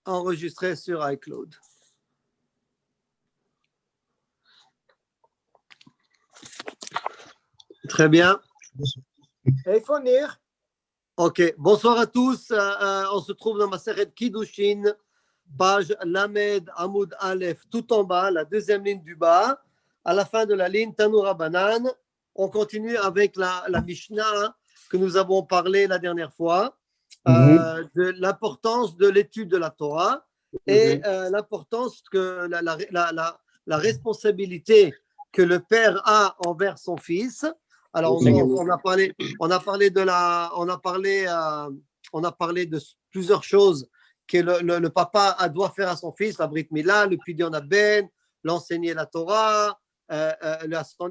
enregistré sur iCloud. Très bien. Ok, bonsoir à tous. On se trouve dans Maseret Kiddushin, page Lamed Amoud Aleph, tout en bas, la deuxième ligne du bas. À la fin de la ligne, Tanoura Banan. On continue avec la Mishnah que nous avons parlé la dernière fois, de l'importance de l'étude de la Torah et l'importance que la responsabilité que le père a envers son fils. Alors, on a parlé de plusieurs choses que le papa doit faire à son fils, la Brit Mila, le Pidyon Ben, l'enseigner la Torah,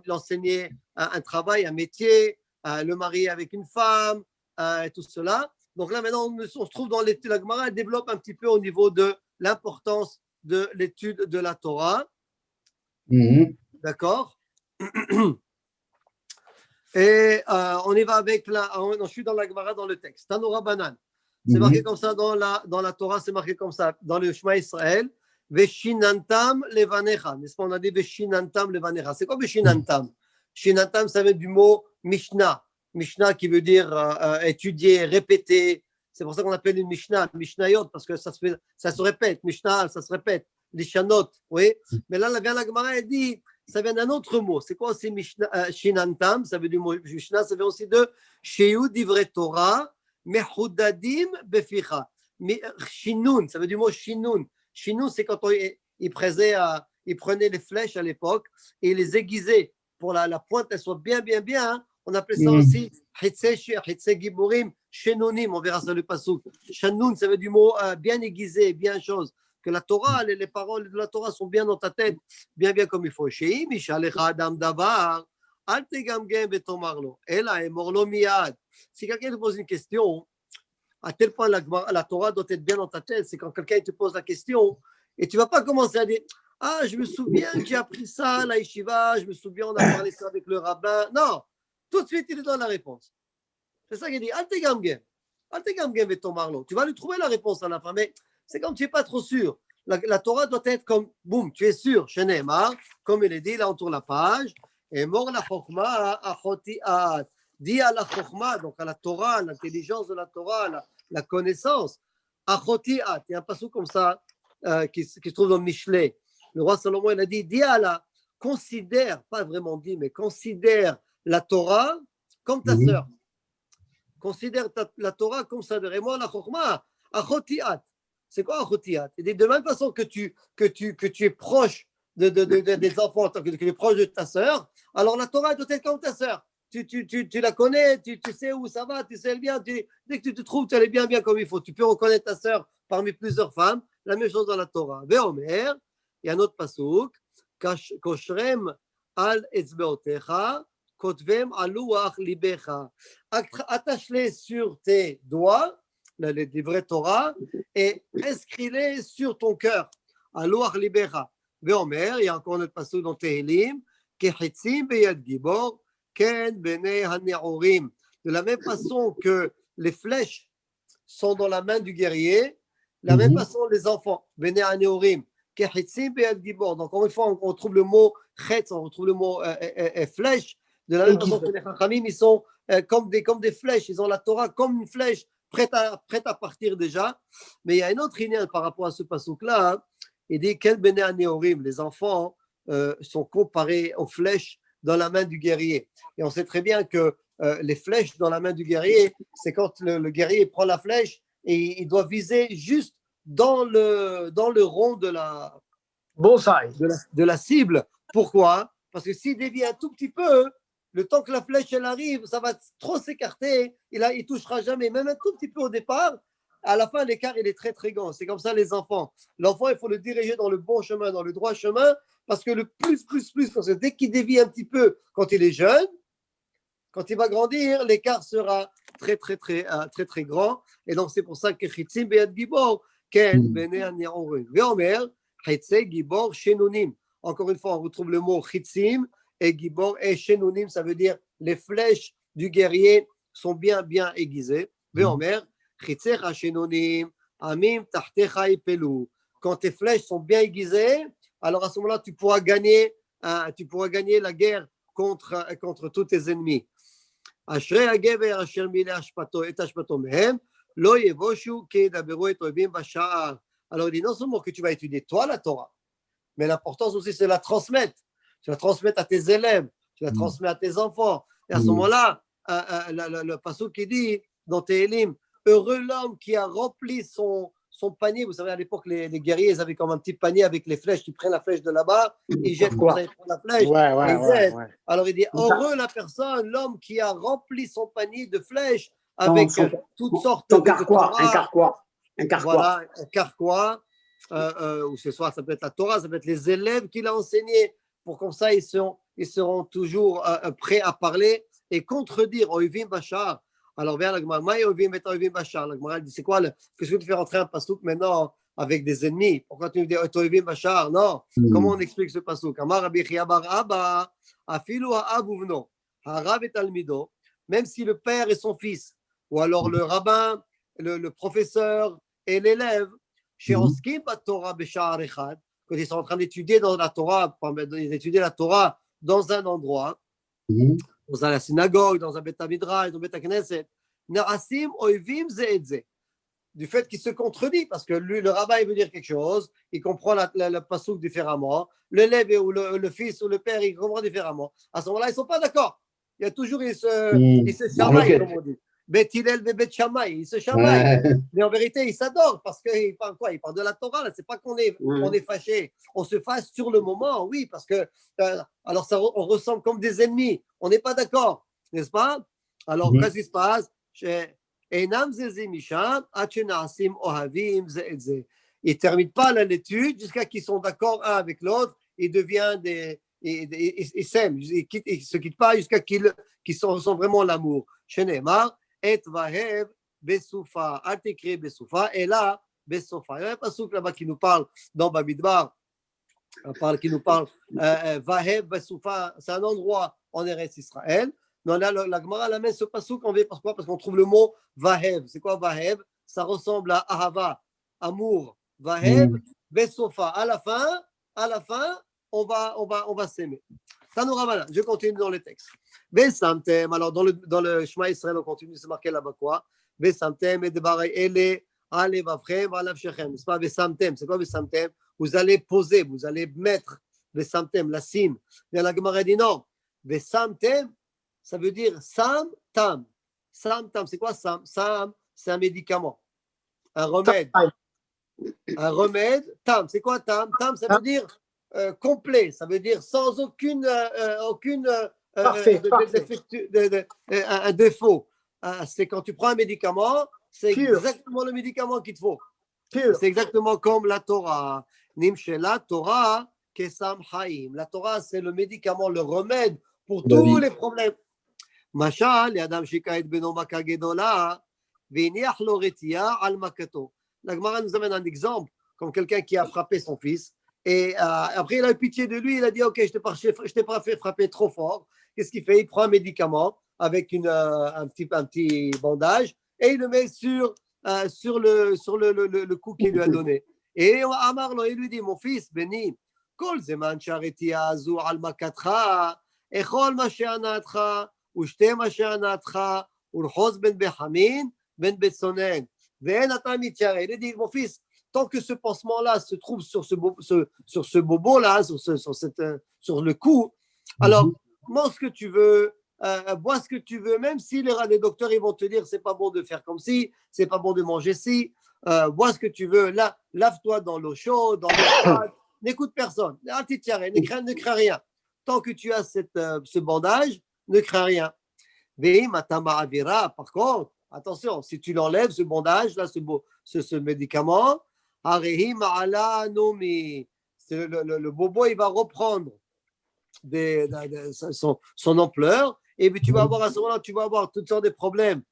l'enseigner un travail, un métier, le marier avec une femme, et tout cela. Donc là, maintenant, on se trouve dans l'étude. La Gemara, elle développe un petit peu au niveau de l'importance de l'étude de la Torah. D'accord. Et on y va avec je suis dans la Gemara, dans le texte. Tanoura Banan. C'est marqué comme ça dans la Torah, c'est marqué comme ça dans le Shema Israël. Veshinantam levanecha. N'est-ce pas, on a dit Veshinantam levanecha. C'est quoi Veshinantam? Shinantam, ça vient du mot Mishnah. Mishnah qui veut dire étudier, répéter. C'est pour ça qu'on appelle une Mishnah, Mishnayot, parce que ça se répète. Mishnah, ça se répète. Les Shanot, oui. Mais là, la Gemara, elle dit, ça vient d'un autre mot. C'est quoi aussi Shinantam? Ça veut du mot Mishnah, ça vient aussi de Sheyu Divre Torah, Mehudadim Beficha. Shinun, ça veut du mot Shinun. Shinun, c'est quand il prenait les flèches à l'époque et il les aiguisait pour la pointe, elle soit bien. Hein. On appelait ça aussi Hitzeh Giborim, Shenonim, on verra ça le passouk. Shanun, ça veut du mot bien aiguisé, bien chose. Que la Torah, les paroles de la Torah sont bien dans ta tête, bien comme il faut. Si quelqu'un te pose une question, à tel point la Torah doit être bien dans ta tête, c'est quand quelqu'un te pose la question et tu ne vas pas commencer à dire ah, je me souviens que j'ai appris ça à la yeshiva, je me souviens, on a parlé ça avec le rabbin. Non, tout de suite, il te donne la réponse. C'est ça qu'il dit. Tu vas lui trouver la réponse à la fin, mais c'est comme tu n'es pas trop sûr. La Torah doit être comme, boum, tu es sûr, Shenemar, comme il est dit, là on tourne la page, et mort la chokma achotiat. Dis à la chokma, donc à la Torah, l'intelligence de la Torah, la connaissance, achotiat. Il y a un passage comme ça qui se trouve dans Michelet. Le roi Salomon, il a dit, dis à la, considère, pas vraiment dit, mais considère la Torah comme ta sœur. Considère la Torah comme ça. Et moi, la chokma, achotiat. C'est quoi achotiat? Et de même façon que tu es proche des enfants, que tu es proche de ta sœur, alors la Torah doit être comme ta sœur. Tu la connais, tu sais où ça va, tu sais elle bien. Dès que tu te trouves, tu es bien comme il faut. Tu peux reconnaître ta sœur parmi plusieurs femmes. La même chose dans la Torah. Ve'omer, il y a un autre pasuk, koshrem al etzbeotecha, kotvem aluach libecha. Attache-les sur tes doigts, les livrets Torah, et inscris-les sur ton cœur. Aluach libecha. Ve'omer, il y a encore notre pasuk dans Tehilim, kechitzim beyad gibor, ken bene haneorim. De la même façon que les flèches sont dans la main du guerrier, de la même façon les enfants, bene haneorim. Donc, encore une fois, on trouve le mot chetz, on retrouve le mot flèche. De la même façon que les chachamim, ils sont comme des flèches. Ils ont la Torah comme une flèche, prête à partir déjà. Mais il y a une autre ligne par rapport à ce passouk-là. Hein. Il dit quel bene haneorim, les enfants sont comparés aux flèches dans la main du guerrier. Et on sait très bien que les flèches dans la main du guerrier, c'est quand le guerrier prend la flèche et il doit viser juste dans le rond de la cible. Pourquoi? Parce que s'il dévie un tout petit peu, le temps que la flèche elle arrive, ça va trop s'écarter et là, il ne touchera jamais, même un tout petit peu au départ. À la fin, l'écart, il est très, très grand. C'est comme ça, les enfants. L'enfant, il faut le diriger dans le bon chemin, dans le droit chemin, parce que le plus, parce que dès qu'il dévie un petit peu quand il est jeune, quand il va grandir, l'écart sera très, très, très, très, très grand. Et donc, c'est pour ça que Chitzim Beyad Gibor, Ken Bene Haneorim. Veomer, Chitzé Gibor Shenunim. Encore une fois, on retrouve le mot Chitzim et Gibor et Shenunim, ça veut dire les flèches du guerrier sont bien aiguisées. Veomer, Chitzé Shenunim, Amim Tahtecha Ipelu. Quand tes flèches sont bien aiguisées, alors à ce moment-là, tu pourras gagner la guerre contre tous tes ennemis. Ashrei hagever asher mileh ashpato et ashpato mehem, lo yevoshu kedaberu et oivim basha'ar. Alors il dit non seulement que tu vas étudier toi la Torah, mais l'importance aussi c'est la transmettre. Tu vas transmettre à tes élèves, tu vas transmettre à tes enfants. Et à ce moment-là, le passouk qui dit dans Télim, heureux l'homme qui a rempli son panier. Vous savez, à l'époque, les guerriers, ils avaient comme un petit panier avec les flèches. Ils prennent la flèche de là-bas, ils jettent comme ça, ils prennent la flèche, et ils jettent. Alors il dit, heureux la personne, l'homme qui a rempli son panier de flèches avec toutes sortes de carquois, un carquois. Voilà, un carquois. Ou ce soir, ça peut être la Torah, ça peut être les élèves qu'il a enseignés. Pour comme ça, ils seront toujours prêts à parler et contredire Oivim Bachar. Alors, bien, la Gemara, Oivim et Oivim Bachar. La Gemara dit, c'est quoi qu'est-ce que tu fais rentrer un pasouk maintenant avec des ennemis? Pourquoi tu me dis Oivim Bachar? Non. Comment on explique ce pasouk? Amar Rabbi Chia bar Abba, Afilu ha'ab uvno, ha'rav et talmido, même si le père et son fils, ou alors le rabbin, le professeur et l'élève, chez Oskim Torah Beshar Echad, quand ils sont en train d'étudier dans la Torah, d'étudier la Torah dans un endroit, dans la synagogue, dans un Beth Midrash, dans un Beth Knesset, Na'asim oivim ze et ze. Du fait qu'il se contredit, parce que lui, le rabbin, il veut dire quelque chose, il comprend le pasouk différemment, l'élève ou le fils ou le père, il comprend différemment. À ce moment-là, ils ne sont pas d'accord. Il y a toujours, ils se chamaillent, comme on dit. Beth Hillel et Beth Shammai, ils se chamaillent. Mais en vérité, ils s'adorent parce qu'ils parlent quoi? Ils parlent de la Torah. Là, c'est pas qu'on est fâché. On se fâche sur le moment, oui, parce que alors ça, on ressemble comme des ennemis. On n'est pas d'accord, n'est-ce pas? Alors, qu'est-ce qui se passe? Ils ne terminent pas l'étude jusqu'à qu'ils sont d'accord un avec l'autre. Ils deviennent ils s'aiment. Ils ne se quittent pas jusqu'à qu'ils sont vraiment l'amour. Shenemar. Et vahev besoufa, altekri besoufa, et là, besoufa. Il y a un passouk là-bas qui nous parle dans Bamidbar, qui nous parle vahev besoufa, c'est un endroit en Eretz Israël. Mais là, la Gemara l'amène ce passouk, pourquoi? Parce qu'on trouve le mot vahev. C'est quoi vahev? Ça ressemble à ahava, amour. Vahev besoufa. À la fin, on va s'aimer. Tanoramana, je continue dans le texte. Besamtem, alors dans le Shema Israël, on continue, c'est marqué là-bas quoi? Besamtem et debaray ele alevavchem alavshechem. C'est pas besamtem, c'est quoi besamtem? Vous allez poser, vous allez mettre besamtem, la cime. Et la Gemara dit non. Besamtem, ça veut dire sam tam. Sam tam, c'est quoi sam? Sam, c'est un médicament, un remède. Un remède, tam, c'est quoi tam? Tam, ça veut dire complet, ça veut dire sans aucune un défaut. C'est quand tu prends un médicament, c'est exactement le médicament qu'il te faut. C'est exactement comme la Torah. Nimshela Torah kesam haim. La Torah, c'est le médicament, le remède pour tous les problèmes. Mashal, Adam Shikaet Beno Maka Gedola, Viniach Loretia al Makato. La Gemara nous amène un exemple, comme quelqu'un qui a frappé son fils. Et après, il a eu pitié de lui. Il a dit, OK, je t'ai pas fait frapper trop fort. Qu'est-ce qu'il fait? Il prend un médicament avec un petit bandage et il le met sur le coup qu'il lui a donné. Et Amar, il lui dit, mon fils, Béni, Kol zeman shareti azu al makatcha, echol ma she'anatcha, ushte ma she'anatcha, ulhoz ben behamin, ben betsonen. Ve'en ata mityaret. Il dit, mon fils, tant que ce pansement-là se trouve sur ce bobo-là, sur le cou, alors mange ce que tu veux, bois ce que tu veux, même si les docteurs ils vont te dire c'est pas bon de faire comme ci, c'est pas bon de manger ci, bois ce que tu veux, là, lave-toi dans l'eau chaude, dans l'eau froide, n'écoute personne, ne crains rien. Tant que tu as ce bandage, ne crains rien. Par contre, attention, si tu l'enlèves, ce bandage, là, ce médicament, le bobo, il va reprendre son ampleur et puis tu vas avoir à ce moment-là, tu vas avoir toutes sortes de problèmes.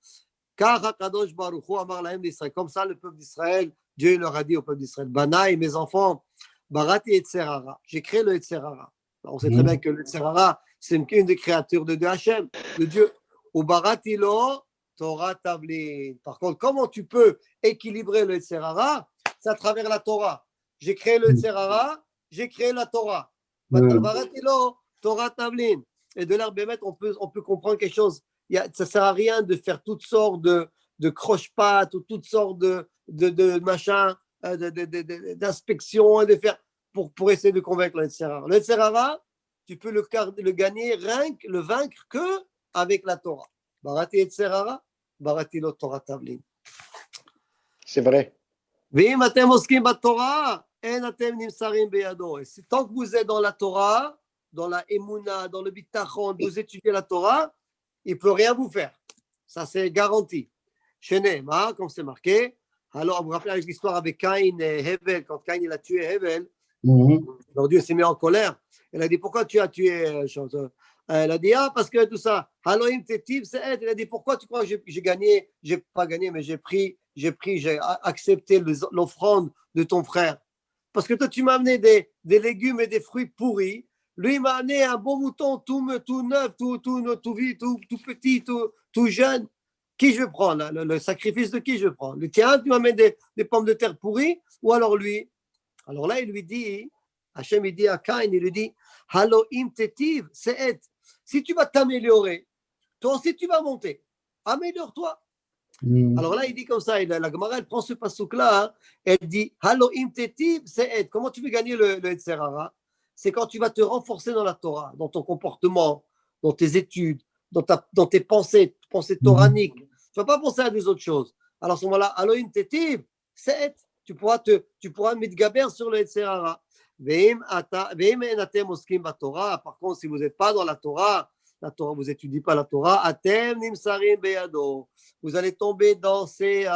Car Hakadosh Baruch Hu amar lahem d'Israël, comme ça le peuple d'Israël, Dieu leur a dit au peuple d'Israël, Banaï, mes enfants, Barati et Tserara, j'ai créé le Tserara. On sait très bien que le Tserara, c'est une des créatures de Hachem, de Dieu. Ou Barati lo Torah Tavlin. Par contre, comment tu peux équilibrer le Yetzer Hara? C'est à travers la Torah. J'ai créé le Yetzer Hara, j'ai créé la Torah. Varatilo, Torah Tavlin. Et de là, on peut comprendre quelque chose. Ça ne sert à rien de faire toutes sortes de croche-pattes ou toutes sortes de machins, d'inspections, de faire pour essayer de convaincre le Yetzer Hara. Le Yetzer Hara, tu peux le gagner, le vaincre que avec la Torah. Barati Yetzer Hara, barati lo Torah Tavlin. C'est vrai. V'im atem oskim baTorah, en atem nimsarim beyado. Et tant que vous êtes dans la Torah, dans la Emouna, dans le Bitachon, vous étudiez la Torah, il ne peut rien vous faire. Ça, c'est garanti. Chez Nehemar, comme c'est marqué. Alors, vous vous rappelez avec l'histoire avec Caïn et Hevel, quand Caïn il a tué Hevel, alors Dieu s'est mis en colère. Il a dit, pourquoi tu as tué elle a dit, parce que tout ça. Haloim tetiv, c'est elle. Il a dit, pourquoi tu crois que j'ai gagné? J'ai pas gagné, mais j'ai accepté l'offrande de ton frère. Parce que toi, tu m'as amené des légumes et des fruits pourris. Lui, il m'a amené un bon mouton tout neuf, tout petit, tout jeune. Qui je prends là? Le sacrifice de qui je prends? Le tien, tu m'amènes des pommes de terre pourries, ou alors lui? Alors là, il lui dit, Hachem, il dit à Caïn, il lui dit, Halo im tetiv, c'est si tu vas t'améliorer, toi aussi tu vas monter. Améliore-toi. Alors là, il dit comme ça, la Gemara, elle prend ce passouk-là, hein, elle dit, Halo im tetiv, c'est comment tu veux gagner le Yetzer Hara? C'est quand tu vas te renforcer dans la Torah, dans ton comportement, dans tes études, dans tes pensées toraniques. Tu ne vas pas penser à des autres choses. Alors à ce moment-là, Halo im tetiv, c'est tu pourras mitgaber sur le Yetzer Hara. Par contre, si vous n'êtes pas dans la Torah, vous n'étudiez pas la Torah, atem nimsarim beyado. Vous allez tomber dans ces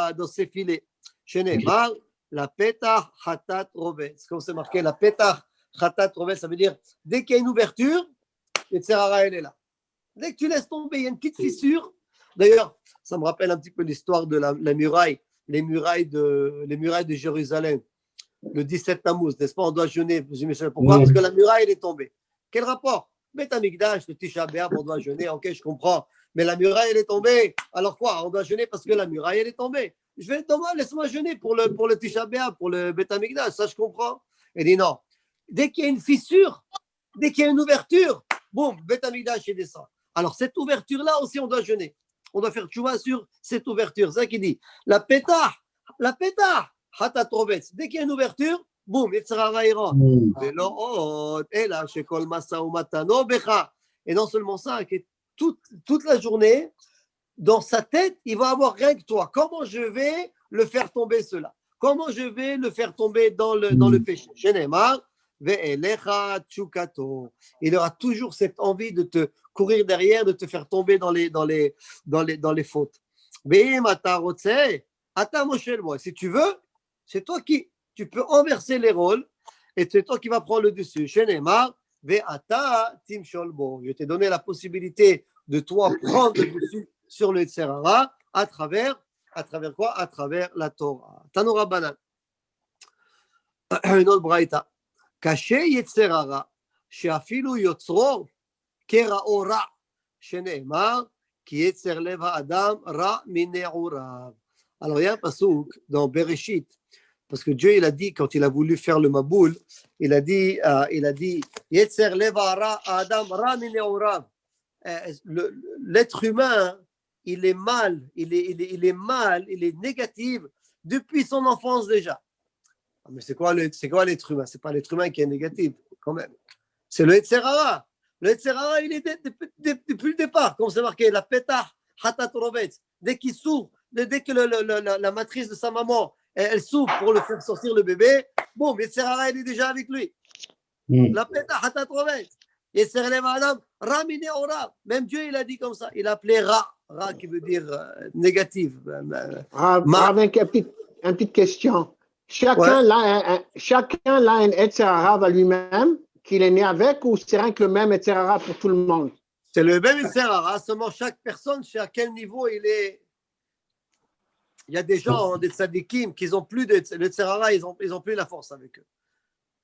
filets. Chez Neymar, la petah chatat rovet. Comme c'est marqué, la petah chatat rovet, ça veut dire dès qu'il y a une ouverture, le Yetzer Hara, elle est là. Dès que tu laisses tomber, il y a une petite fissure. D'ailleurs, ça me rappelle un petit peu l'histoire de la muraille, les murailles de Jérusalem. Le 17 Tammuz, n'est-ce pas? On doit jeûner. Pourquoi? Parce que la muraille, elle est tombée. Quel rapport? Beth Amikdash, le Tisha B'Av, on doit jeûner. Ok, je comprends. Mais la muraille, elle est tombée. Alors quoi? On doit jeûner parce que la muraille, elle est tombée. Je vais demander, laisse-moi jeûner pour le Tisha B'Av, pour le Beth Amikdash. Ça, je comprends. Elle dit non. Dès qu'il y a une fissure, dès qu'il y a une ouverture, boum, Beth Amikdash, il descend. Alors, cette ouverture-là aussi, on doit jeûner. On doit faire tchouva sur cette ouverture. C'est ça qui dit. La pétah. Dès qu'il y a une ouverture, boum, Yetzer Hara il rentre. Et non seulement ça, que toute la journée, dans sa tête, il va avoir rien que toi. Comment je vais le faire tomber cela? Comment je vais le faire tomber dans le péché? Il aura toujours cette envie de te courir derrière, de te faire tomber dans les fautes. Si tu veux, c'est toi tu peux inverser les rôles et c'est toi qui vas prendre le dessus. Je t'ai donné la possibilité de toi prendre le dessus sur le Yetzer Hara à travers quoi? À travers la Torah. Tanura Banan. Une autre braïta. Caché Yetzer Hara, she'afilu yotzro kera'o ra, shene'emar ki yetzer lev ha'adam ra mine'urav. Alors il y a un passouk dans Bereshit, parce que Dieu il a dit quand il a voulu faire le Maboul, il a dit Yetzer lev ha'adam ra mine'urav. L'être humain, il est mal, il est négatif depuis son enfance déjà. Mais c'est quoi l'être humain? C'est pas l'être humain qui est négatif, quand même. C'est le Yetzer Hara. Le Yetzer Hara, il est depuis le départ, comme c'est marqué, la petah hatat rovetz. Dès qu'il s'ouvre, dès que la matrice de sa maman, elle s'ouvre pour le faire sortir le bébé, bon, Yetzer Hara, il est déjà avec lui. La petah hatat rovetz. Yetzer lev ha'adam ra mine'urav. Même Dieu, il a dit comme ça. Il a appelé ra qui veut dire négatif. Avec une petite question. Chacun a un Yetzer Hara à lui-même qu'il est né avec, ou c'est rien que le même Yetzer Hara pour tout le monde? C'est le même Yetzer Hara, seulement chaque personne, à quel niveau il est. Il y a des gens, des tzadikim, qui n'ont plus de Yetzer Hara, ils ont plus la force avec eux.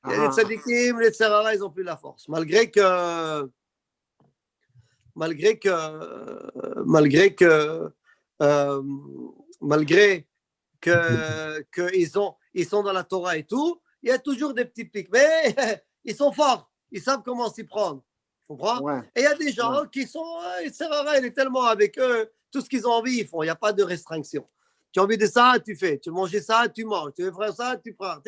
Il y a des tzadikim, les Yetzer Hara, ils n'ont plus la force. Malgré que malgré qu'ils sont dans la Torah et tout, il y a toujours des petits pics. Mais ils sont forts. Ils savent comment s'y prendre. Tu comprends? Ouais. Et il y a des gens qui sont, Sarah, il est tellement avec eux, tout ce qu'ils ont envie, ils font. Il n'y a pas de restriction. Tu as envie de ça, tu fais. Tu veux manger ça, tu manges. Tu veux faire ça, tu prends.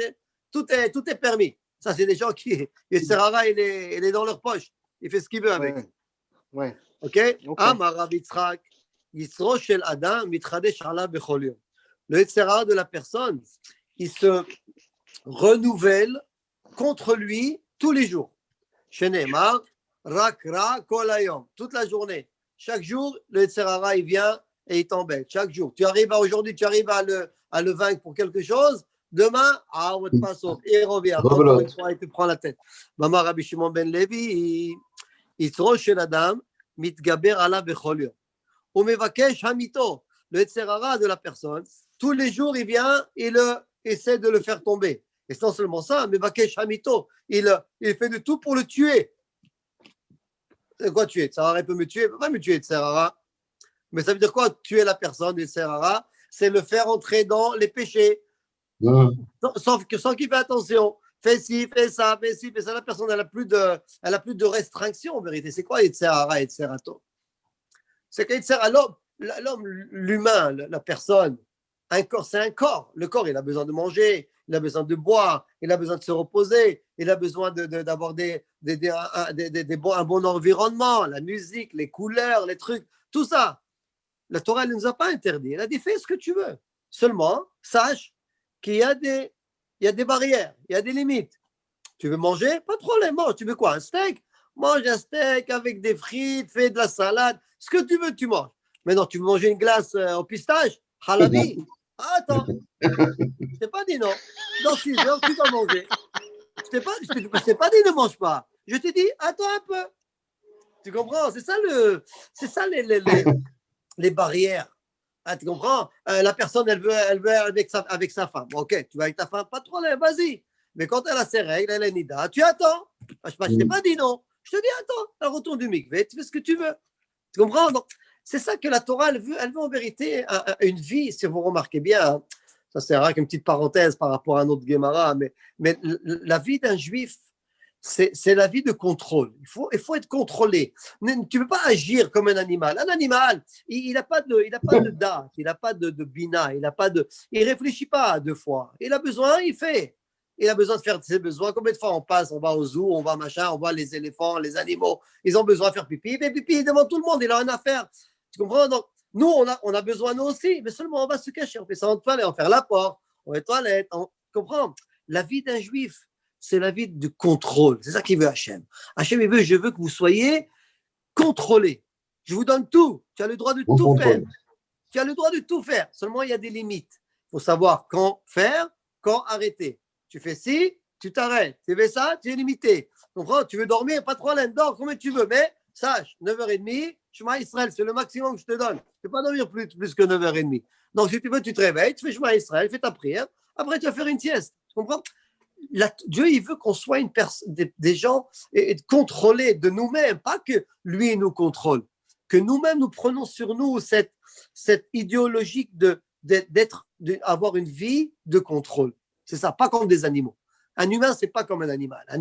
Tout est permis. Ça, c'est des gens qui. Et Sarah, il est dans leur poche. Il fait ce qu'il veut avec. Ouais. OK? Amar Rav Yitzhak, Yisro shel Adam, mitchadesh alav bechol yom. Le Yitzhara de la personne, il se renouvelle contre lui tous les jours. Shenemar, rak ra kol hayom. Toute la journée. Chaque jour, le Yitzhara, il vient et il t'embête. Chaque jour. Tu arrives aujourd'hui, tu arrives à le vaincre pour quelque chose. Demain, on va te passer. Il revient. Encore une fois, il te prend la tête. Maman Rabbi Shimon ben Levi, Yisro shel Adam, mitgaber alav bechol yom. Ou mevakesh hamito. Le Yitzhara de la personne, tous les jours, il vient, il essaie de le faire tomber. Et non seulement ça, mevakesh hamito, il fait de tout pour le tuer. C'est quoi tuer? Yitzhara peut me tuer, il ne peut pas me tuer, Yitzhara. Mais ça veut dire quoi tuer la personne, Yitzhara? C'est le faire entrer dans les péchés. Sans qu'il fait attention. Fais ci, fais ça, fais ci, fais ça. La personne, elle n'a plus de restriction en vérité. C'est quoi Yitzhara, Yitzharato? C'est que l'homme, l'humain, la personne, un corps, c'est un corps. Le corps, il a besoin de manger, il a besoin de boire, il a besoin de se reposer, il a besoin d'avoir un bon environnement, la musique, les couleurs, les trucs, tout ça. La Torah, elle ne nous a pas interdit. Elle a dit, fais ce que tu veux. Seulement, sache qu'il y a des barrières, il y a des limites. Tu veux manger? Pas de problème, mange. Tu veux quoi? Un steak? Mange un steak avec des frites, fais de la salade. Ce que tu veux, tu manges. Mais non, tu veux manger une glace au pistache? Halabi? Attends. Je t'ai pas dit non. Dans 6 heures, tu dois manger. Je t'ai pas dit ne mange pas. Je t'ai dit, attends un peu. Tu comprends? C'est ça les barrières. Ah, tu comprends? La personne, elle veut avec sa femme. Ok, tu vas avec ta femme, pas de problème, vas-y. Mais quand elle a ses règles, elle est nida, tu attends. Je t'ai pas dit non. Je te dis attends, elle retourne du mikvé, tu fais ce que tu veux. Tu comprends? Donc, c'est ça que la Torah, elle veut en vérité une vie, si vous remarquez bien. Ça sert qu'une petite parenthèse par rapport à notre Gemara, mais la vie d'un juif, c'est la vie de contrôle. Il faut être contrôlé. Tu ne peux pas agir comme un animal. Un animal, il n'a pas de date, il n'a pas de bina, il réfléchit pas à 2 fois. Il a besoin, il fait. Il a besoin de faire ses besoins. Combien de fois on passe, on va au zoo, on va machin, on voit les éléphants, les animaux. Ils ont besoin de faire pipi. Il fait pipi devant tout le monde, il a rien à faire. Tu comprends? Donc, nous, on a besoin nous aussi, mais seulement on va se cacher. On fait ça en toilette, on fait la porte, on va aux toilettes. Tu comprends? La vie d'un juif, c'est la vie du contrôle. C'est ça qu'il veut Hachem. Hachem, je veux que vous soyez contrôlés. Je vous donne tout. Tu as le droit de tout faire. Tu as le droit de tout faire. Seulement, il y a des limites. Il faut savoir quand faire, quand arrêter. Tu fais ci, tu t'arrêtes. Tu fais ça, tu es limité. Donc, tu veux dormir, pas de problème. Dors combien tu veux. Mais sache, 9h30, Shema Israël, c'est le maximum que je te donne. Tu ne peux pas dormir plus que 9h30. Donc, si tu veux, tu te réveilles, tu fais Shema Israël, fais ta prière. Après, tu vas faire une sieste. Tu comprends? Dieu, il veut qu'on soit des gens contrôlés de nous-mêmes, pas que lui nous contrôle, que nous-mêmes nous prenons sur nous cette idéologie d'avoir une vie de contrôle. C'est ça, pas comme des animaux. Un humain, c'est pas comme un animal. Un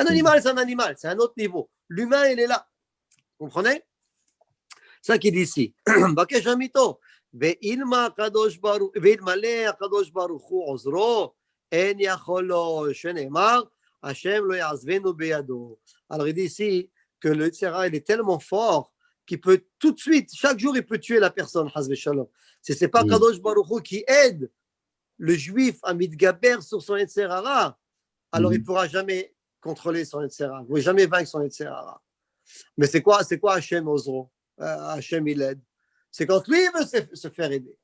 animal, c'est un animal, c'est un autre niveau. L'humain, il est là. Vous comprenez? C'est ça qu'il dit ici. Bakesh hamito, ve'ilma kadosh baruch, ve'ilmale kadosh baruch hu ozro. Alors il dit ici que le Yitzhara, il est tellement fort qu'il peut tout de suite, chaque jour, il peut tuer la personne. Si ce n'est pas Kadosh Baruch Hu qui aide le juif à mitgaber sur son Yitzhara, alors il ne pourra jamais contrôler son Yitzhara, il ne pourra jamais vaincre son Yitzhara. Mais c'est quoi Hachem Ozro? Hachem, il aide. C'est quand lui il veut se faire aider.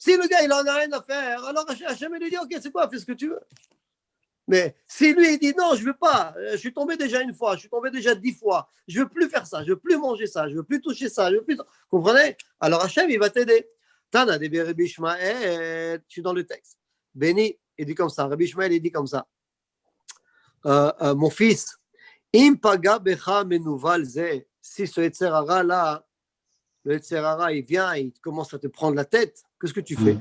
Si le gars, il n'en a rien à faire, alors Hachem lui dit, ok, c'est quoi, fais ce que tu veux. Mais si lui, il dit, non, je ne veux pas, je suis tombé déjà une fois, je suis tombé déjà 10 fois, je ne veux plus faire ça, je ne veux plus manger ça, je ne veux plus toucher ça, je veux plus... Comprenez? Alors Hachem, il va t'aider. Tana de Rabbi Ishmael, je suis dans le texte. Béni, il dit comme ça, Rabbi Ishmael, il dit comme ça. Mon fils, Im paga becha menuval ze, si ce Yitzhara là, le Yetzer Hara, il vient, il commence à te prendre la tête, qu'est-ce que tu fais?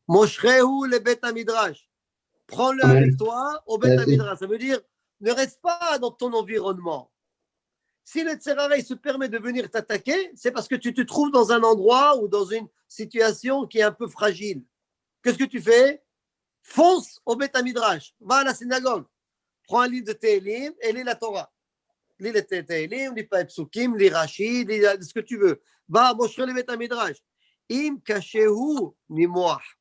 Moshrehu le Bet Midrash. Prends-le avec toi au Bet Midrash. Ça veut dire, ne reste pas dans ton environnement. Si le Yetzer Hara se permet de venir t'attaquer, c'est parce que tu te trouves dans un endroit ou dans une situation qui est un peu fragile. Qu'est-ce que tu fais? Fonce au Bet Midrash. Va à la synagogue. Prends un livre de Tehillim et lis la Torah. Lis les Tehillim, lis pas Psukim, lis Rashi, lis ce que tu veux. Va, moshre le Bet Midrash. Im kashehu nimoach.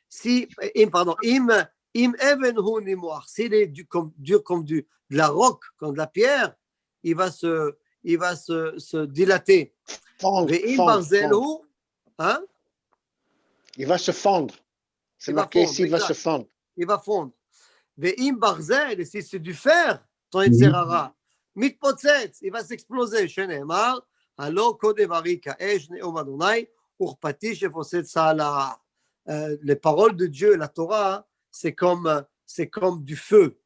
Si, pardon, im evenhu nimoach. S'il est dur comme de la roque, comme de la pierre, il va se dilater. Fondre, hein? Il va se fondre. C'est marqué ici, il va se fondre. Il va fondre. Ve'im barzel, si c'est du fer, ton Yetzer Hara, mitpotzetz, il va s'exploser. Shenemar, halo kodevari ka'esh ne'om Adonai, urpati shefosset sa'ala. Les paroles de Dieu, la Torah, c'est comme du feu.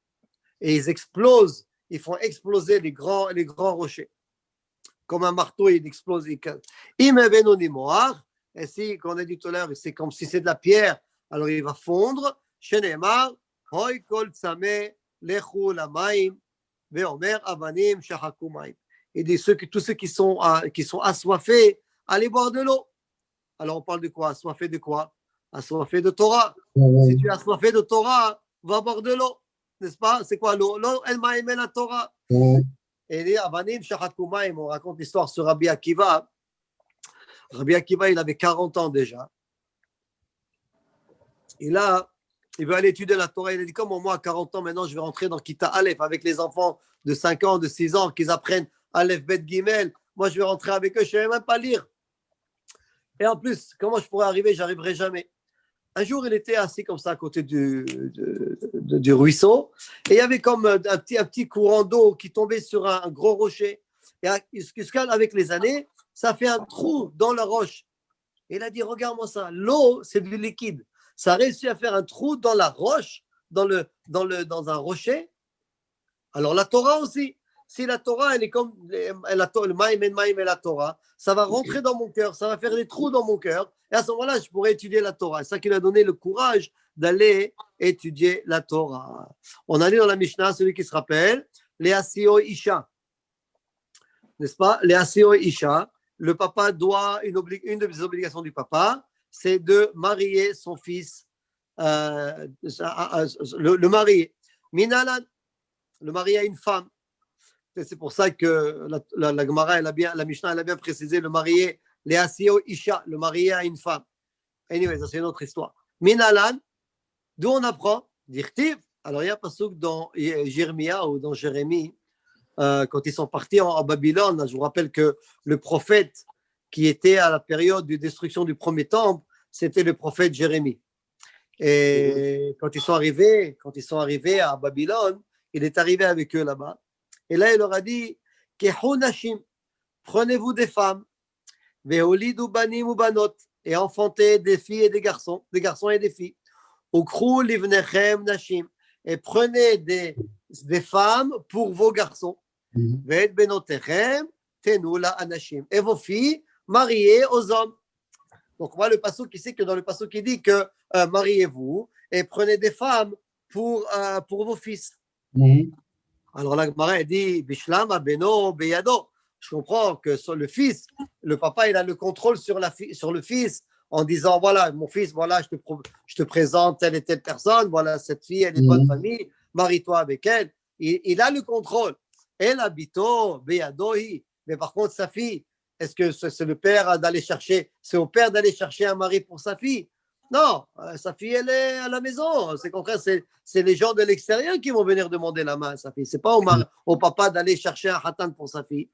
Et ils explosent, ils font exploser les grands rochers. Comme un marteau, il explose. Im evenoni moach, et si, comme on a dit tout à l'heure, c'est comme si c'est de la pierre, alors il va fondre. Shenemar, hoy kol tzameh lechu lamaim, ve'omer avanim shachaku maim. Il dit tous ceux qui sont assoiffés, allez boire de l'eau. Alors on parle de quoi? Assoiffé de quoi? Assoiffé de Torah. Si tu es assoiffé de Torah, va boire de l'eau. N'est-ce pas? C'est quoi l'eau? L'eau, elle m'a aimé la Torah. Et les avanim shachaku maim, on raconte l'histoire sur Rabbi Akiva. Rabbi Akiva, il avait 40 ans déjà. Et là, il veut aller étudier la Torah. Il a dit, comme moi, à 40 ans, maintenant, je vais rentrer dans Kita Aleph avec les enfants de 5 ans, de 6 ans, qu'ils apprennent Aleph, Bet, Gimel. Moi, je vais rentrer avec eux, je ne savais même pas lire. Et en plus, comment je pourrais arriver? J'arriverai jamais. Un jour, il était assis comme ça à côté du ruisseau. Et il y avait comme un petit courant d'eau qui tombait sur un gros rocher. Et avec les années, ça fait un trou dans la roche. Et il a dit, regarde-moi ça. L'eau, c'est du liquide. Ça a réussi à faire un trou dans la roche, dans un rocher. Alors la Torah aussi. Si la Torah, elle est comme le Maïm et la Torah, ça va rentrer dans mon cœur, ça va faire des trous dans mon cœur. Et à ce moment-là, je pourrais étudier la Torah. C'est ça qui lui a donné le courage d'aller étudier la Torah. On a lu dans la Mishnah, celui qui se rappelle, les Asio Isha. N'est-ce pas? Les Asio Isha. Le papa doit, une des obligations du papa, c'est de marier son fils, le marier. Minalan, le marier à une femme. Et c'est pour ça que la Gemara, la Mishnah, elle a bien précisé le marier, les Asio Isha, le marier à une femme. Anyway, ça c'est une autre histoire. Minalan, d'où on apprend, d'Irtiv. Alors il y a un pasuk dans Jérémia ou dans Jérémie, quand ils sont partis en Babylone. Je vous rappelle que le prophète qui était à la période de destruction du premier temple, c'était le prophète Jérémie. Et quand ils sont arrivés à Babylone, il est arrivé avec eux là-bas. Et là, il leur a dit, prenez-vous des femmes, ve'olidu banim ou banot, et enfantez des filles et des garçons et des filles. Ukru livnechem nashim, et prenez des femmes pour vos garçons. Ve'et benotechem tenu la anashim, et vos filles, mariées aux hommes. Donc, voilà le pasuk qui sait que dans le pasuk qui dit que mariez-vous et prenez des femmes pour vos fils. Alors la Gemara dit Bishlama beno beyado. Je comprends que sur le fils, le papa il a le contrôle sur le fils en disant voilà mon fils, voilà je te présente telle et telle personne, voilà cette fille elle est de bonne famille, marie-toi avec elle. Il a le contrôle. Elle habito beyadohi. Mais par contre sa fille, est-ce que c'est le père d'aller chercher, c'est au père d'aller chercher un mari pour sa fille? Non, sa fille, elle est à la maison. C'est contraire, c'est les gens de l'extérieur qui vont venir demander la main à sa fille. C'est pas au papa d'aller chercher un hatan pour sa fille.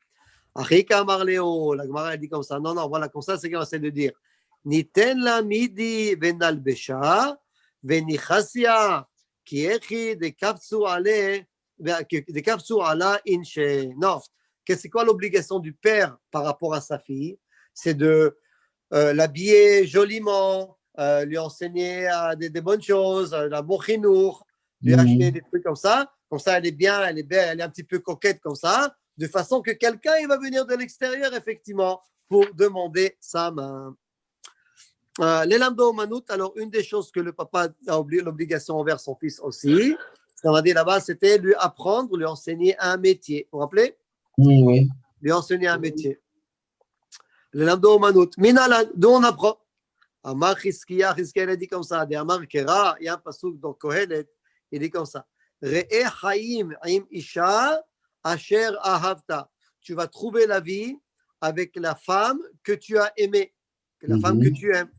Achika Marléo, la Gemara dit comme ça. Non, voilà, comme ça, c'est qu'on essaie de dire. Niten la midi venal besha, venichasia, qui écrit de kapsu ala inche. Non, c'est quoi l'obligation du père par rapport à sa fille? C'est de l'habiller joliment, lui enseigner des bonnes choses, la bochinour, lui acheter des trucs comme ça elle est bien, elle est un petit peu coquette comme ça, de façon que quelqu'un il va venir de l'extérieur effectivement pour demander sa main. Les lamdo manout, alors une des choses que le papa a l'obligation envers son fils aussi, ce qu'on a dit là-bas, c'était lui apprendre, lui enseigner un métier. Vous vous rappelez? Oui. Lui enseigner un métier. Les lamdo manout. Minalan, d'où on apprend? Amar Chizkiya, il a dit comme ça. De Amar Kera, il y a un pasouk dans Kohelet, il dit comme ça. Re'e Chaim im Isha asher ahavta. Tu vas trouver la vie avec la femme que tu as aimée, la femme que tu aimes.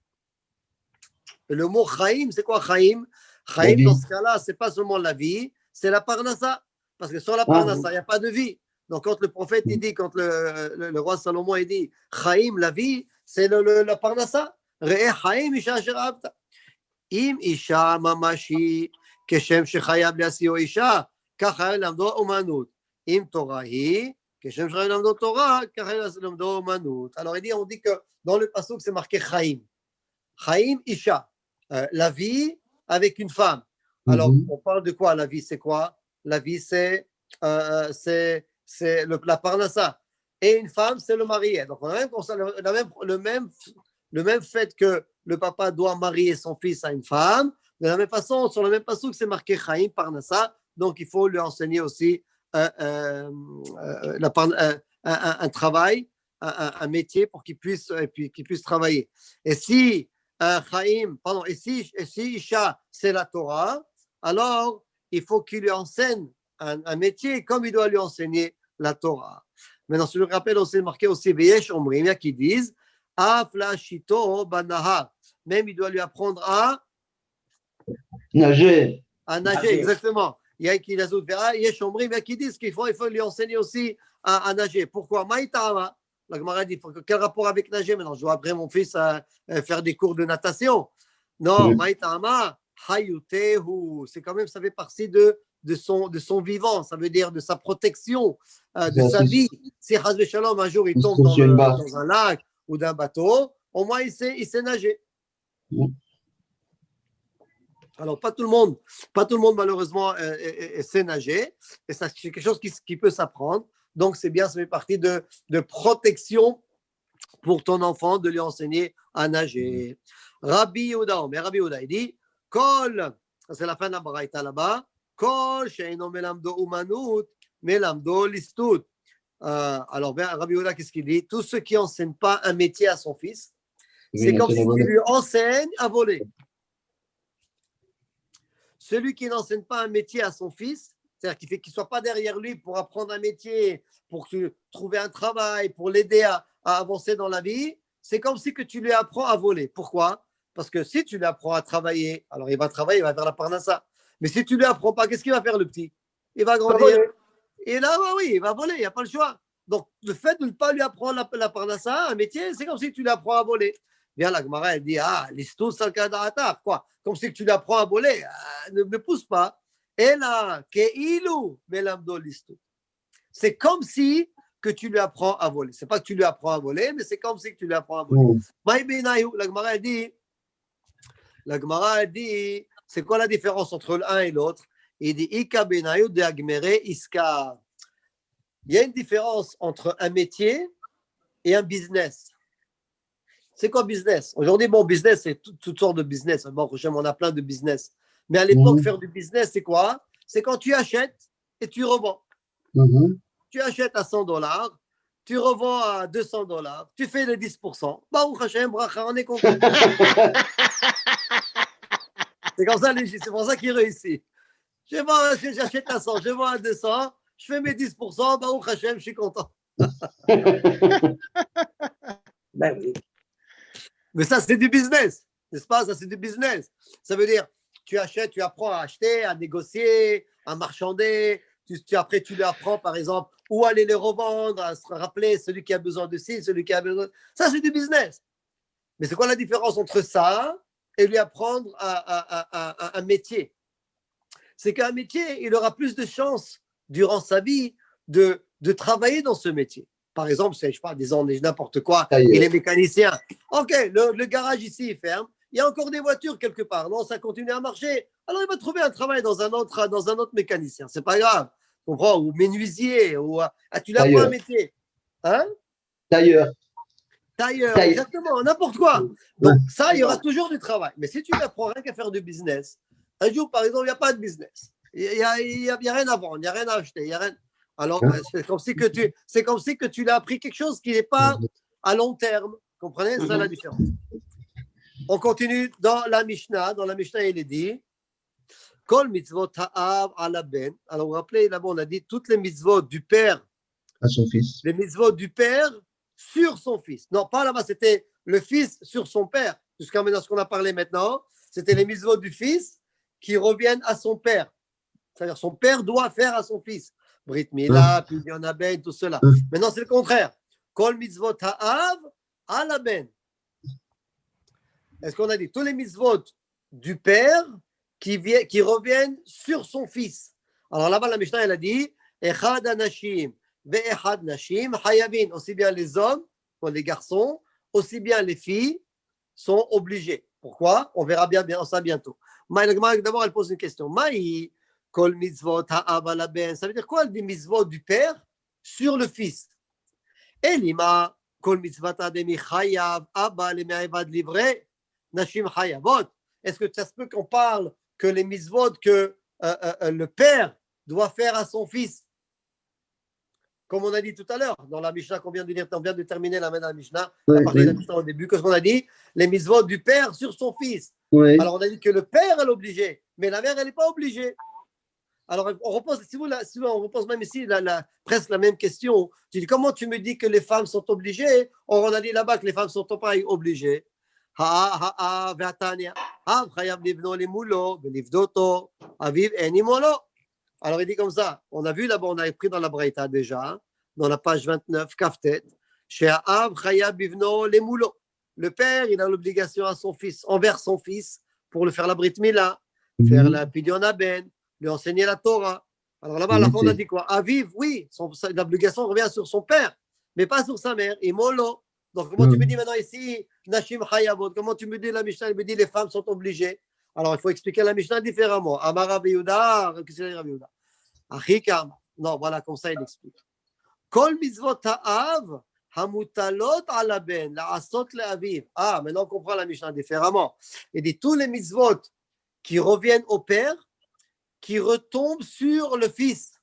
Le mot Chaim, c'est quoi Chaim? Chaim, dans ce cas-là, c'est pas seulement la vie, c'est la parnassa. Parce que sans la parnassa, il n'y a pas de vie. Donc, quand le prophète, il dit, quand le roi Salomon, il dit Chaim, la vie, c'est la parnassa. Re'e Chaim Isha asher ahavta. Im Isha mamashi כשם שחייב להשיאו אישה, ככה למדו אומנות. אם תורה היא, כשם שחייב למדו תורה, ככה למדו אומנות. Alors on dit que dans le pasuk c'est marqué Chaim. Chaim Isha, la vie avec une femme. Alors on parle de quoi? La vie c'est quoi? La vie c'est la parnassa. Et une femme c'est le marié. Donc on a le même fait que le papa doit marier son fils à une femme. De la même façon, sur le même passouk, c'est marqué Chaim, Parnassa, donc il faut lui enseigner aussi un travail, un métier pour qu'il puisse travailler. Et si et si Isha, c'est la Torah, alors il faut qu'il lui enseigne un métier comme il doit lui enseigner la Torah. Maintenant, je le rappelle aussi, marqué aussi, Veyesh Omrim, il y a qui disent, Aflashito Banahar, même il doit lui apprendre à nager. À nager, exactement. Il y a qui disent qu'il faut lui enseigner aussi à nager. Pourquoi? Maïtama. La Gemara dit quel rapport avec nager? Maintenant, je dois après mon fils faire des cours de natation. Non, Maïtama, Hayutehu. C'est quand même, ça fait partie de son vivant, ça veut dire de sa protection, de sa vie. Si Hazbe Shalom, un jour, il tombe dans un lac ou d'un bateau, au moins, il sait nager. Alors, pas tout le monde malheureusement, sait nager. Et ça, c'est quelque chose qui peut s'apprendre. Donc, c'est bien, ça fait partie de protection pour ton enfant de lui enseigner à nager. Rabbi Yehuda, il dit, Kol, c'est la fin de la baraita là-bas, Kol, she'eno melamdo umanut, melamdo listut. Alors, Rabbi Yehuda, qu'est-ce qu'il dit? Tout ceux qui n'enseignent pas un métier à son fils, c'est comme si tu lui enseignes à voler. Celui qui n'enseigne pas un métier à son fils, c'est-à-dire qu'il ne soit pas derrière lui pour apprendre un métier, pour trouver un travail, pour l'aider à avancer dans la vie, c'est comme si que tu lui apprends à voler. Pourquoi? Parce que si tu lui apprends à travailler, alors il va travailler, il va faire la parnassa. Mais si tu ne lui apprends pas, qu'est-ce qu'il va faire le petit? Il va grandir. Et là, oui, il va voler, il n'y a pas le choix. Donc, le fait de ne pas lui apprendre la parnassa, un métier, c'est comme si tu lui apprends à voler. Bien, la Gemara, elle dit, l'istou salkada'ata, quoi? Comme si tu lui apprends à voler, ne pousse pas. Et là, ke'ilu melamdo l'istou. C'est comme si que tu lui apprends à voler. C'est pas que tu lui apprends à voler, mais c'est comme si que tu lui apprends à voler. La Gemara, elle dit, c'est quoi la différence entre l'un et l'autre? Il dit, Ika benayu de agmere iska. Il y a une différence entre un métier et un business. C'est quoi business? Aujourd'hui, business, c'est toutes sortes de business. Bon, on a plein de business. Mais à l'époque, faire du business, c'est quoi? C'est quand tu achètes et tu revends. Tu achètes à $100, tu revends à $200, tu fais les 10%. Baruch Hashem, bracha, on est content. C'est comme ça, c'est pour ça qu'il réussit. J'achète à 100, je vends à 200, je fais mes 10%, Baruch Hashem, je suis content. Ben oui. Mais ça, c'est du business, n'est-ce pas? Ça, c'est du business. Ça veut dire, tu achètes, tu apprends à acheter, à négocier, à marchander. Après, tu lui apprends, par exemple, où aller les revendre, à se rappeler celui qui a besoin de ci, celui qui a besoin de... Ça, c'est du business. Mais c'est quoi la différence entre ça et lui apprendre un métier? C'est qu'un métier, il aura plus de chances durant sa vie de travailler dans ce métier. Par exemple, je ne sais pas, disons n'importe quoi, il est mécanicien. Ok, le garage ici, il ferme. Il y a encore des voitures quelque part. Non, ça continue à marcher. Alors, il va trouver un travail dans un autre mécanicien. C'est pas grave. Tu comprends? Ou menuisier. Tu l'apprends un métier. Hein? D'ailleurs. tailleur, exactement, n'importe quoi. Donc, ça, il y aura toujours du travail. Mais si tu n'apprends rien qu'à faire du business, un jour, par exemple, il n'y a pas de business. Il n'y a rien à vendre, il n'y a rien à acheter, il y a rien. Alors, c'est comme si que tu l'as appris quelque chose qui n'est pas à long terme. Vous comprenez? C'est ça la différence. On continue dans la Mishnah. Dans la Mishnah, il est dit Kol mitzvot ha'av ala ben. Alors, vous vous rappelez, là-bas, on a dit toutes les mitzvot du père à son fils. Les mitzvot du père sur son fils. Non, pas là-bas, c'était le fils sur son père. Jusqu'à maintenant, ce qu'on a parlé maintenant, c'était les mitzvot du fils qui reviennent à son père. C'est-à-dire, son père doit faire à son fils. Brit Mila, Pidyon Ben, tout cela. Maintenant, c'est le contraire. Kol mitzvot ha'av ala ben. Est-ce qu'on a dit tous les mitzvot du père qui reviennent sur son fils? Alors là-bas, la Mishnah, elle a dit Echad anashim ve'echad nashim hayavin. Aussi bien les hommes, les garçons, aussi bien les filles sont obligés. Pourquoi? On verra bien ça bientôt. D'abord, elle pose une question. Maï kol mitzvot ha'av ala ben. Ça veut dire quoi les mitzvot du père sur le fils? Elima kol mitzvot ademi chayav abba le me'avad livré. Nashim Hayavot. Est-ce que ça se peut qu'on parle que les mitzvot que le père doit faire à son fils, comme on a dit tout à l'heure, dans la Mishnah qu'on vient de lire, on vient de terminer la Mishnah, la partie de la Mishnah au début, qu'est-ce qu'on a dit? Les mitzvot du père sur son fils. Alors on a dit que le père est obligé, mais la mère, elle n'est pas obligée. Alors on repose, on repose même ici presque la même question. Tu dis, comment tu me dis que les femmes sont obligées? Or, on a dit là-bas que les femmes sont pas obligées. Alors il dit comme ça, on a vu là-bas, on a pris dans la Braïta déjà, dans la page 29, Kaftet, le père, il a l'obligation à son fils, envers son fils, pour le faire la Brit Mila, faire la Pidyon Ben, lui enseigner la Torah. Alors là-bas, la on a dit quoi? Aviv, oui, l'obligation revient sur son père, mais pas sur sa mère. Et Molo. Donc, comment tu me dis maintenant ici, Nashim Hayavot, comment tu me dis la Mishnah, elle me dit les femmes sont obligées. Alors, il faut expliquer la Mishnah différemment. Amar Rabbi Yehuda, qu'est-ce que c'est Rabbi Yehuda? Achikam. Non, voilà, comme ça, il explique. Kol mitzvot ha'av, hamutalot ala ben, la'asot le'aviv. Ah, maintenant on comprend la Mishnah différemment. Il dit tous les mitzvot qui reviennent au père, qui retombent sur le fils,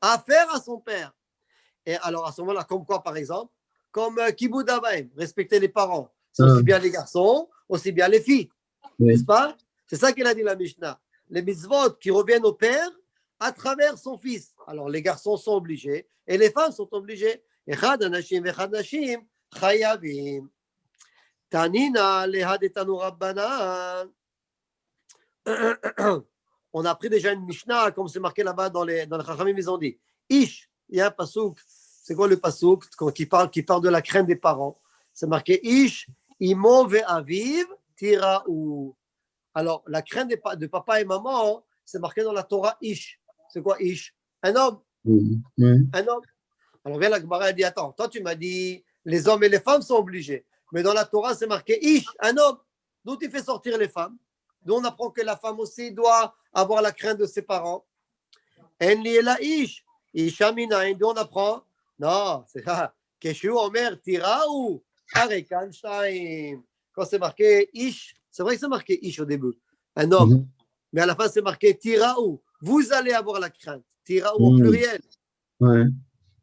à faire à son père. Et alors, à ce moment-là, comme quoi, par exemple? Comme Kibud Abaim, respecter les parents. C'est aussi bien les garçons, aussi bien les filles. N'est-ce pas? C'est ça qu'il a dit la Mishnah. Les mitzvot qui reviennent au père à travers son fils. Alors les garçons sont obligés et les femmes sont obligées. Echad anashim vechad nashim chayavim. Tanina lehad etanu rabbanan. On a appris déjà une Mishnah, comme c'est marqué là-bas dans les Chachamim, ils ont dit Ish, il y a un pasouk. C'est quoi le pasouk qui parle de la crainte des parents? C'est marqué Ish, imo ve'aviv, tira'u. Alors, la crainte de papa et maman, c'est marqué dans la Torah Ish. C'est quoi Ish? Un homme. Un homme. Alors, vient la Gemara et dit attends, toi tu m'as dit les hommes et les femmes sont obligés. Mais dans la Torah, c'est marqué Ish, un homme. D'où tu fais sortir les femmes? D'où on apprend que la femme aussi doit avoir la crainte de ses parents. En li la Ish. Ishamina, d'où on apprend? Non, c'est ça. Keshu Omer Tira'u Arekan Shaim. Quand c'est marqué Ish, c'est vrai que c'est marqué Ish au début, un homme. Mais à la fin, c'est marqué Tira'u. Vous allez avoir la crainte. Tira'u au pluriel.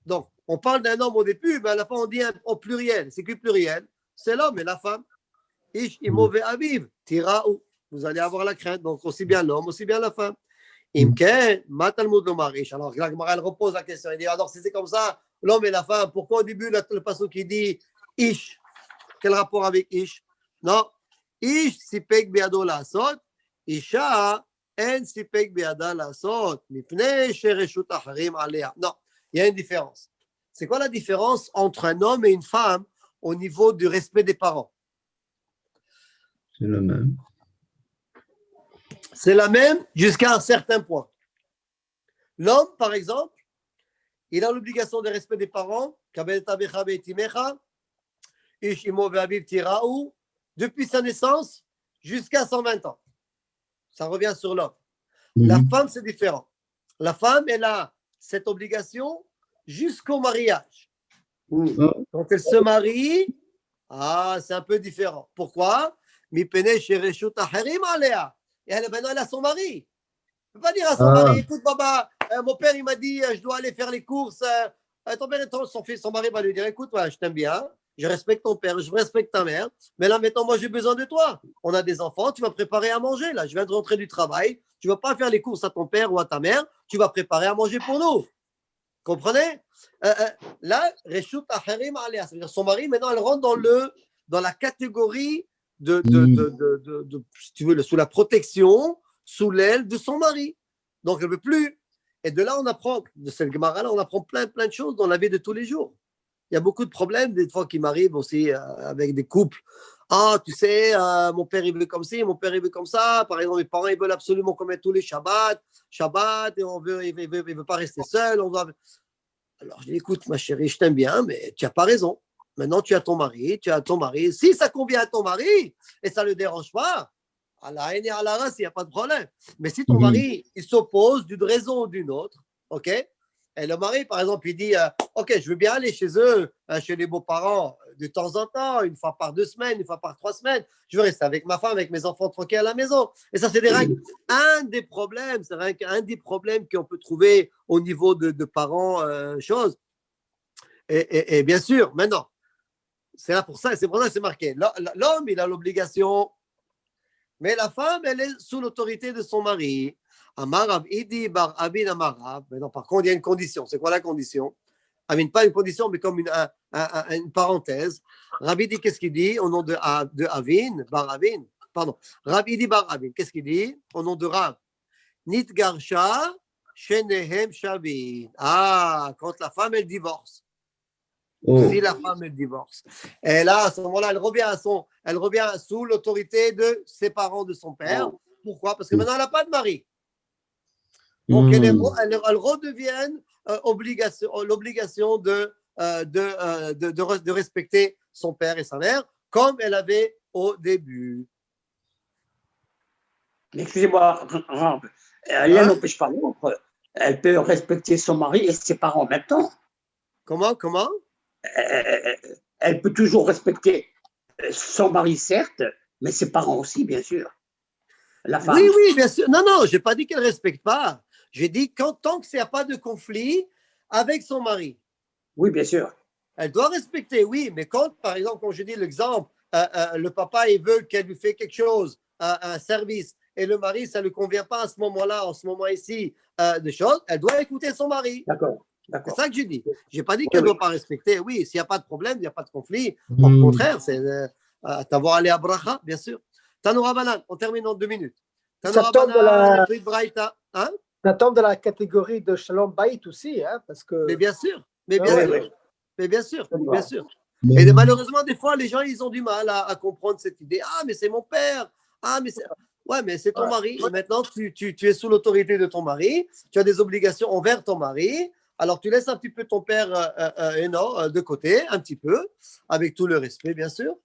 Donc, on parle d'un homme au début, mais à la fin, on dit au pluriel. C'est qui pluriel? C'est l'homme et la femme. Ish imo ve'aviv. Tira'u. Vous allez avoir la crainte. Donc, aussi bien l'homme, aussi bien la femme. Imken, ma Talmud lomar Ish. Alors, la Gemara, elle repose la question. Elle dit alors, si c'est comme ça, l'homme et la femme, pourquoi au début, le passage qui dit Ish? Quel rapport avec Ish? Non. Ish sipek biado la'asot, Isha en sipek biada la'asot, mipnei shereshut acharim alea. Non, il y a une différence. C'est quoi la différence entre un homme et une femme au niveau du respect des parents? C'est le même. C'est la même jusqu'à un certain point. L'homme, par exemple, il a l'obligation de respect des parents, depuis sa naissance jusqu'à 120 ans. Ça revient sur l'homme. La femme, c'est différent. La femme, elle a cette obligation jusqu'au mariage. Quand elle se marie, Ah, c'est un peu différent. Pourquoi? Mipene shereshut acherim alea. Et elle, maintenant, elle a son mari. Ne peut pas dire à son Ah, mari, écoute, Baba, mon père, il m'a dit, je dois aller faire les courses. Ton père, son fils, son mari va lui dire, écoute, ouais, je t'aime bien, je respecte ton père, je respecte ta mère, mais là, maintenant, moi, j'ai besoin de toi. On a des enfants, tu vas préparer à manger. Là, je viens de rentrer du travail. Tu ne vas pas faire les courses à ton père ou à ta mère, tu vas préparer à manger pour nous. Comprenez? Là, Reshut Acherim Alea, c'est-à-dire son mari, maintenant, elle rentre dans la catégorie si tu veux, sous la protection, sous l'aile de son mari. Donc, elle ne veut plus. Et de là, on apprend, de cette Gemara-là, on apprend plein de choses dans la vie de tous les jours. Il y a beaucoup de problèmes, des fois, qui m'arrivent aussi avec des couples. Ah, tu sais, mon père, il veut comme ci, mon père, il veut comme ça. Par exemple, mes parents, ils veulent absolument qu'on mette tous les Shabbat, et il veut pas rester seul. Alors, je dis, écoute, ma chérie, je t'aime bien, mais tu n'as pas raison. Maintenant, tu as ton mari. Si ça convient à ton mari et ça ne le dérange pas, à la haine et à la race, il n'y a pas de problème. Mais si ton mari, il s'oppose d'une raison ou d'une autre, OK? Et le mari, par exemple, il dit, OK, je veux bien aller chez eux, chez les beaux-parents, de temps en temps, une fois par 2 semaines, une fois par 3 semaines. Je veux rester avec ma femme, avec mes enfants tranquilles à la maison. Et ça, c'est un des problèmes, c'est un des problèmes qu'on peut trouver au niveau de parents, choses. Et bien sûr, maintenant, c'est pour ça que c'est marqué. L'homme, il a l'obligation, mais la femme, elle est sous l'autorité de son mari. Amarav, Idi, Bar, Abin, Amarav. Maintenant, par contre, il y a une condition. C'est quoi la condition? Pas une condition, mais comme une parenthèse. Rabbi dit, qu'est-ce qu'il dit au nom de Avin, Bar Avin? Pardon. Rabbi dit Bar Avin. Qu'est-ce qu'il dit au nom de Rav? Nit Garsha, Shenehem Shavin. Ah, quand la femme, elle divorce. oh, Si la femme, elle divorce. Et là, à ce moment-là, elle revient sous l'autorité de ses parents, de son père. Pourquoi? Parce que maintenant, elle n'a pas de mari. Donc, elle redevient l'obligation de respecter son père et sa mère, comme elle avait au début. Excusez-moi, rien n'empêche pas l'autre. Elle peut respecter son mari et ses parents en même temps. Comment? Elle peut toujours respecter son mari, certes, mais ses parents aussi, bien sûr. La femme. Oui, bien sûr. Non, je n'ai pas dit qu'elle ne respecte pas. J'ai dit tant qu'il n'y a pas de conflit avec son mari. Oui, bien sûr. Elle doit respecter, oui, mais quand, par exemple, comme je dis l'exemple, le papa, il veut qu'elle lui fait quelque chose, un service, et le mari, ça ne lui convient pas à ce moment-là, en ce moment ici, de choses, elle doit écouter son mari. D'accord. C'est ça que je dis. Je n'ai pas dit qu'elle ne doit pas respecter. Oui, s'il n'y a pas de problème, il n'y a pas de conflit. Au contraire, c'est t'avoir allé à Bracha, bien sûr. Tanoura Banan, on termine en 2 minutes. Ça tombe de la... Hein? Ça tombe dans la catégorie de Shalom Bayit aussi, hein, parce que... Mais bien sûr. Oui. Mais bien sûr. Et malheureusement, des fois, les gens, ils ont du mal à comprendre cette idée. Ah, mais c'est mon père. Ah, mais c'est... Ouais, mais c'est ton mari. Et maintenant, tu es sous l'autorité de ton mari. Tu as des obligations envers ton mari. Alors, tu laisses un petit peu ton père de côté, un petit peu, avec tout le respect, bien sûr.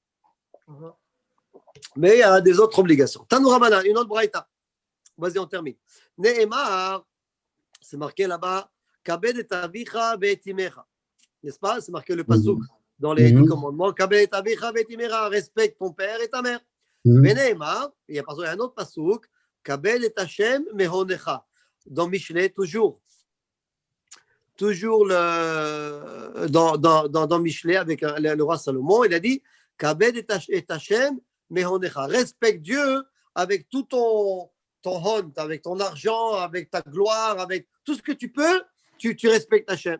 Mais il y a des autres obligations. Tanoura Banan, une autre braïta. Vas-y, on termine. Nehemar, c'est marqué là-bas, Kabed et avicha ve'etimecha. N'est-ce pas? C'est marqué le pasouk dans les 10 commandements. Kabed et avicha ve'etimecha, respecte ton père et ta mère. Nehemar, il y a un autre pasouk, Kabed et Hashem mehonecha. Dans Mishlei, toujours dans Mishlei avec le roi Salomon, il a dit Kabed et Hashem mehonecha. Respecte Dieu avec tout ton hon, avec ton argent, avec ta gloire, avec tout ce que tu peux, tu respectes Hachem.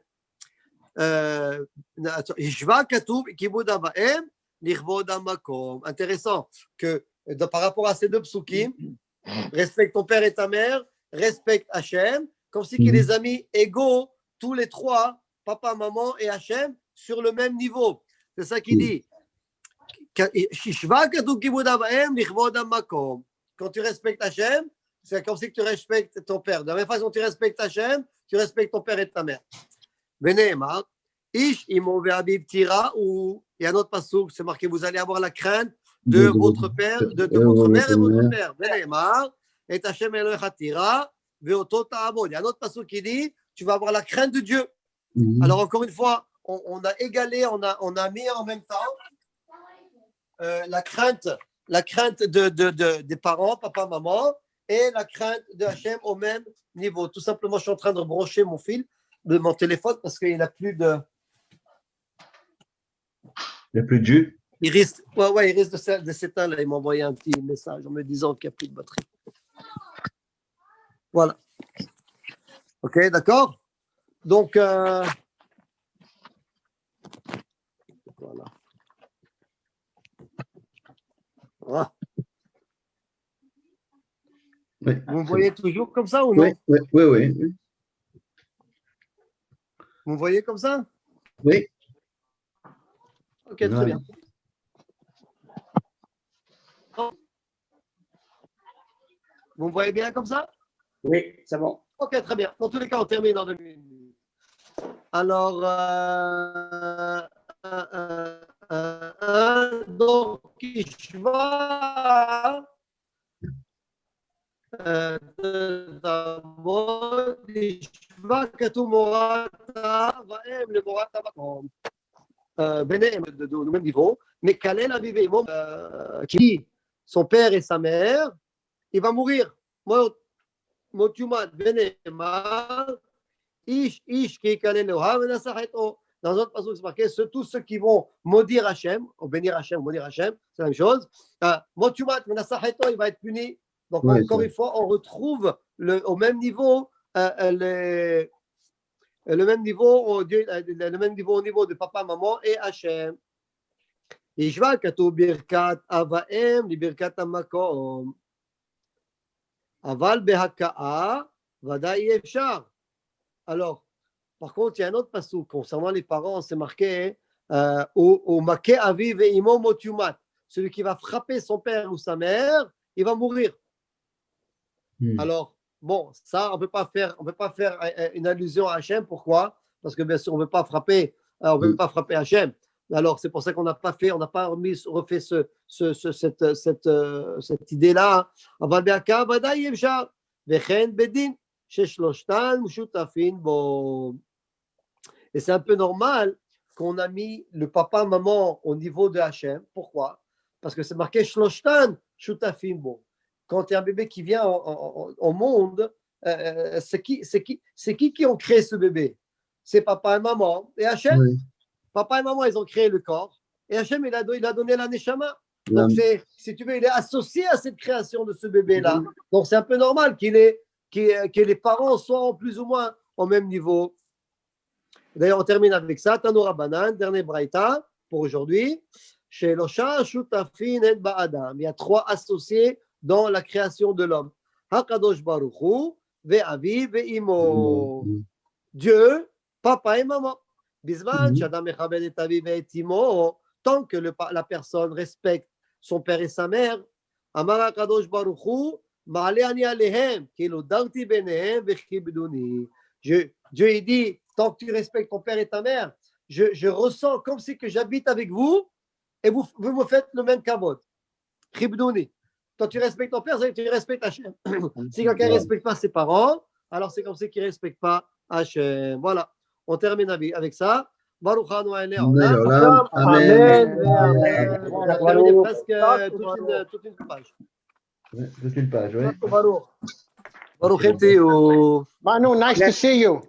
Intéressant que par rapport à ces 2 psukim, respecte ton père et ta mère, respecte Hachem, comme si qu'ils les a mis égaux, tous les 3, papa, maman et Hachem, sur le même niveau. C'est ça qu'il dit. Quand tu respectes Hachem, c'est comme si tu respectes ton père. De la même façon que tu respectes Hachem, tu respectes ton père et ta mère. Veneemar, Ish imo ve'abiv tira, ou il y a un autre passouk, c'est marqué, vous allez avoir la crainte de votre père, de votre mère et votre père. Veneemar, et Hachem Elohecha tira, ve'oto ta'abod. Il y a un autre passouk qui dit, tu vas avoir la crainte de Dieu. Alors encore une fois, on a égalé, on a mis en même temps la crainte des parents, papa, maman, et la crainte de Hachem au même niveau. Tout simplement, je suis en train de brancher mon fil de mon téléphone parce qu'il n'a plus de... Il n'y a plus de jus. Il risque de s'éteindre. Il m'a envoyé un petit message en me disant qu'il n'y a plus de batterie. Voilà. OK, d'accord? Donc, voilà. Voilà. Oui, Vous me voyez toujours comme ça ou non? oui. Vous me voyez comme ça? Oui. OK, très Ouais. bien. Vous me voyez bien comme ça? Oui, c'est bon. OK, très bien. Dans tous les cas, on termine dans 2 minutes. Alors, donc, Ishva, Ishva Katumorata, Vaem, le Morata, Benem, au même niveau, mais Kalel a vivé, qui, son père et sa mère, il va mourir. Motumat, Benema, Ish, qui Kalel, dans un autre passage, c'est marqué, tous ceux qui vont maudire Hachem, ou bénir Hachem, c'est la même chose. Motumat, Menasaheto, il va être puni. Donc, Oui, encore c'est- une fois, on retrouve au même niveau le même niveau, le même niveau au niveau de papa, maman et Hachem. Ishva katu birkat avaem li birkat hamakom. Aval behaka'a vada'i efshar. Alors, par contre, il y a un autre passage concernant les parents, c'est marqué au make aviv et imo motumat. Celui qui va frapper son père ou sa mère, il va mourir. Alors, bon, ça, on ne peut pas faire une allusion à Hachem. Pourquoi? Parce que bien sûr, on ne veut pas frapper Hachem. Alors, c'est pour ça qu'on n'a pas refait cette idée-là. Et c'est un peu normal qu'on a mis le papa, maman au niveau de Hachem. Pourquoi? Parce que c'est marqué Shloshtan Shutafim Bo. Quand il y a un bébé qui vient au monde, c'est qui ont créé ce bébé? C'est papa et maman. Et Hachem, Oui. papa et maman, ils ont créé le corps. Et Hachem, il a donné la neshama. La- Donc, si tu veux, il est associé à cette création de ce bébé-là. Donc, c'est un peu normal que les parents soient plus ou moins au même niveau. D'ailleurs, on termine avec ça. Tanoura Banan, dernier braïta pour aujourd'hui. Chez Losha, Shutafin et Ba'adam. Il y a 3 associés dans la création de l'homme. Hakadosh Baruch Hu, Ve'avi, Ve'imo. Dieu, papa et maman. Bisman, Shadam Echabed et Avi Ve'etimo. Tant que la personne respecte son père et sa mère, Amar Hakadosh Baruch Hu, Ma'ale ani alehem, Kilo darti benehem, Vechibduni. Dieu, il dit, tant que tu respectes ton père et ta mère, je ressens comme si que j'habite avec vous et vous me faites le même kavod. Chibdouni. Quand tu respectes ton père, tu respectes Hachem. Si quelqu'un ne respecte pas ses parents, alors c'est comme si qu'il ne respecte pas Hachem. Voilà. On termine avec ça. Baruch Anu Eleh Olam. Amen. Amen. On a terminé presque toute une page. Ouais, toute une page, oui. Baruch. Baruch Enti ou... Manu, nice to see you.